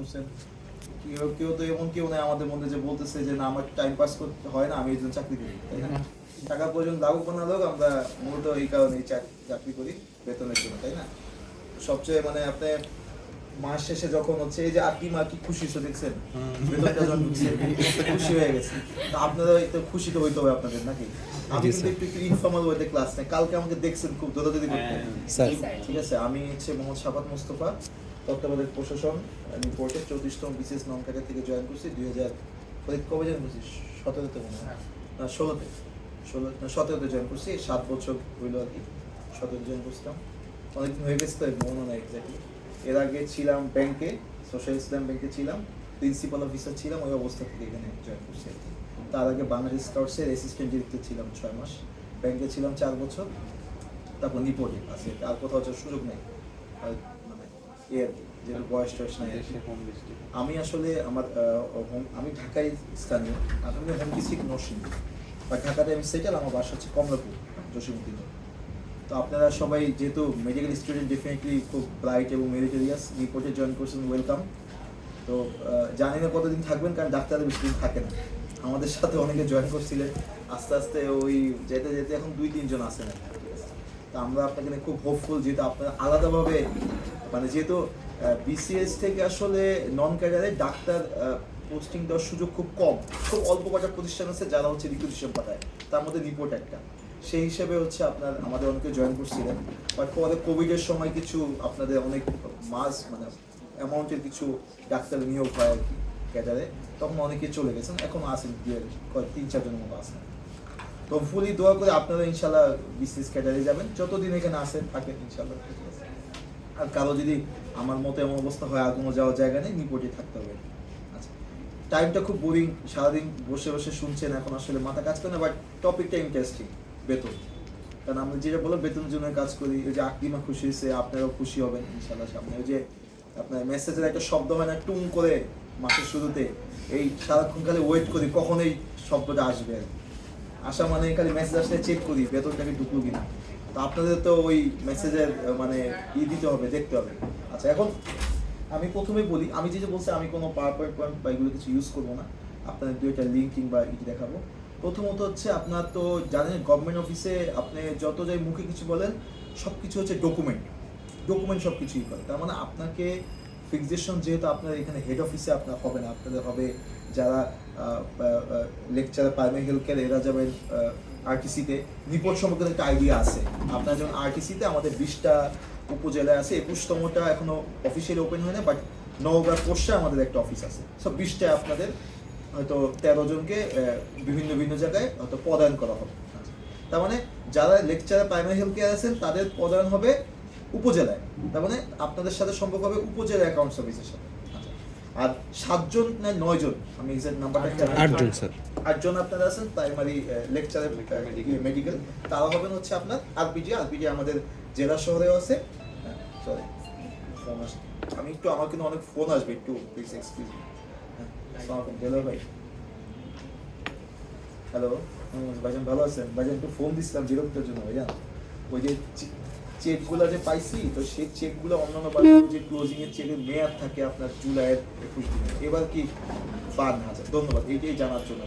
শুনছেন, কেউ কেউ তো এমন কেউ নেই আমাদের মধ্যে যে বলতেছে যে না আমার টাইম পাস করতে হয় না, আমি এই জন্য চাকরি করি, তাই না? টাকা প্রয়োজন লাগুক না লাগুক, আমরা মূলত এই কারণেই চাকরি করি, বেতনের জন্য, তাই না? সবচেয়ে মানে আপনি মাস শেষে যখন হচ্ছে এই যে আপনি মা কি খুশি হচ্ছে দেখছেন, বেতনটা যখন ঢুকছে খুশি হয়ে গেছে, তো আপনারা একটু খুশি তো হইতে হবে আপনাদের নাকি? আমি কিন্তু একটু একটু ইনফর্মাল ওয়েতে ক্লাস নেই, কালকে আমাকে দেখছেন খুব দৌড়াদৌড়ি করতে, ঠিক আছে? আমি হচ্ছে মোহাম্মদ শাফাত মুস্তফা, তত্ত্বাবধায়ক প্রশাসন রিপোর্টে 34তম বিসিএস নন ক্যাডার থেকে জয়েন করছি 2000 কবে জয়েন করছি? 17তে মনে হয়, না 17তে জয়েন করছি, 7 বছর হইলো আর কি, 17তে জয়েন করছিলাম, অনেকদিন হয়ে গেছে তো মনে নাই এক্স্যাক্টলি। এর আগে ছিলাম ব্যাংকে, সোশ্যাল ইসলাম ব্যাংকে ছিলাম, প্রিন্সিপাল অফিসার ছিলাম, ওই অবস্থা থেকে এখানে জয়েন করছি আর কি। তার আগে বাংলাদেশ স্কাউটসের অ্যাসিস্ট্যান্ট ডিরেক্টর ছিলাম 6 মাস, ব্যাংকে ছিলাম 4 বছর, তারপর নিপোর্টে আছে, আর কোথাও হচ্ছে সুযোগ নেই, আর মানে এ আর কি, যেহেতু বয়স টয়স নাই। আমি আসলে আমার আমি ঢাকায় স্থানীয়, আমি হোম ডিস্ট্রিক্ট নরসিংদী, বা ঢাকাতে আমি সেটেল, আমার বাসা হচ্ছে কমলাপুর জসীমউদ্দিন। তো আপনারা সবাই যেহেতু মেডিকেল স্টুডেন্ট, ডেফিনেটলি খুব ব্রাইট এবং মেরিটোরিয়াস, রিপোর্টে জয়েন করছেন, ওয়েলকাম। তো জানি না কতদিন থাকবেন, কারণ ডাক্তাররা বেশি দিন থাকে না, আমাদের সাথে অনেকে জয়েন করছিলেন, আস্তে আস্তে ওই যেতে যেতে এখন 2-3 জন আসেন আর কি। তো আমরা আপনাকে নিয়ে খুব হোপফুল, যেহেতু আপনারা আলাদাভাবে মানে যেহেতু বিসিএস থেকে আসলে নন ক্যাডারে ডাক্তার পোস্টিং দেওয়ার সুযোগ খুব কম, খুব অল্প কটা প্রতিষ্ঠান আছে যারা হচ্ছে রিক্রুটেশন পাঠায়, তার মধ্যে রিপোর্ট একটা, সেই হিসেবে হচ্ছে আপনার আমাদের অনেকে জয়েন করছিলেন, বাট পরে কোভিডের সময় কিছু আপনাদের অনেক মানে অ্যামাউন্টের কিছু ডাক্তার নিয়োগ হয় আর কি ক্যাডারে, তখন অনেকে চলে গেছেন, এখন আসেন 3-4 জনের মতো আসেন। তো ফুলি দোয়া করে আপনারা ইনশাল্লাহ বিসিএস ক্যাডারে যাবেন, যতদিন এখানে আসেন থাকেন ইনশাল্লাহ। আর কারো যদি আমার মতো এমন অবস্থা হয় আর কোনো যাওয়ার জায়গা নেই, নিপোর্টে থাকতে হবে। আচ্ছা, টাইমটা খুব বোরিং, সারাদিন বসে বসে শুনছেন, এখন আসলে মাথা কাজ করে না, বাট টপিকটা ইন্টারেস্টিং, বেতন। কারণ আমরা যেটা বললাম বেতনের জন্য কাজ করি, ওই যে আকলিমা খুশি হয়েছে, আপনারাও খুশি হবেন ইনশাল্লাহ সামনে। ওই যে আপনার মেসেজের একটা শব্দ হয় না টুং করে মাসের শুরুতে, এই সারাক্ষণ খালি ওয়েট করি কখন এই শব্দটা আসবে, আসা মানে খালি মেসেজ আসলে চেক করি বেতনটাকে ঢুকলো কিনা। তো আপনাদের তো ওই মেসেজের মানে দিতে হবে, দেখতে হবে। আচ্ছা, এখন আমি প্রথমেই বলি, আমি যে বলছি আমি কোনো পাওয়ার পয়েন্ট বা এগুলো কিছু ইউজ করবো না, আপনাদের 2টা লিঙ্ক কিংবা ইটি দেখাবো। প্রথমত হচ্ছে আপনার তো জানেন গভর্নমেন্ট অফিসে আপনি যত যাই মুখে কিছু বলেন, সব কিছু হচ্ছে ডকুমেন্ট সব কিছুই করে। তার মানে আপনাকে ফিক্সেশন যেহেতু আপনার এখানে হেড অফিসে আপনার হবে না, আপনাদের হবে যারা লেকচারার প্রাইমারি হেলথ কেয়ার, এরা যাবেন আরটিসিতে। নিপোর্ট সম্পর্কে একটা আইডিয়া আছে আপনার, যেমন আরটিসিতে আমাদের 20টা উপজেলায় আছে, 21তমটা এখনো অফিসিয়ালি ওপেন হয় না, বাট নওগাঁ পোস্টে আমাদের একটা অফিস আছে। সব 20টায় আপনাদের হয়তো 13 জনকে বিভিন্ন জায়গায় হয়তো পদায়ন করা হবে। তার মানে যারা লেকচারার প্রাইমারি হেলথ কেয়ার আছেন তাদের পদায়ন হবে উপজেলায়, তার মানে আপনাদের সাথে সম্পর্ক হবে উপজেলা অ্যাকাউন্ট সার্ভিসের সাথে। আর 7 জন না 9 জন, আমি এক্সাক্ট নাম্বারটা 8 জন স্যার, 8 জন আপনারা আছেন প্রাইমারি লেকচারার মেডিকেল, তারা হবেন হচ্ছে আপনার আরপিজি আমাদের জেলা শহরেও আছে। সরি ফোন আসছে, আমি একটু, আমার কিন্তু অনেক ফোন আসবে, একটু প্লিজ এক্সকিউজ মি। হ্যালো ভাই, হ্যালো ভাইজান, ভালো আছেন? ভাইজান একটু ফোন দিচ্ছিলাম বিরক্তের জন্য ভাইজান, ওই যে চেকগুলো যে পাইছি, তো সেই চেকগুলো অন্যান্য যে ক্লোজিং এর চেকের মেয়াদ থাকে আপনার জুলাইয়ের 21 দিনে, এবার কি 52,000। ধন্যবাদ এইটাই জানার জন্য।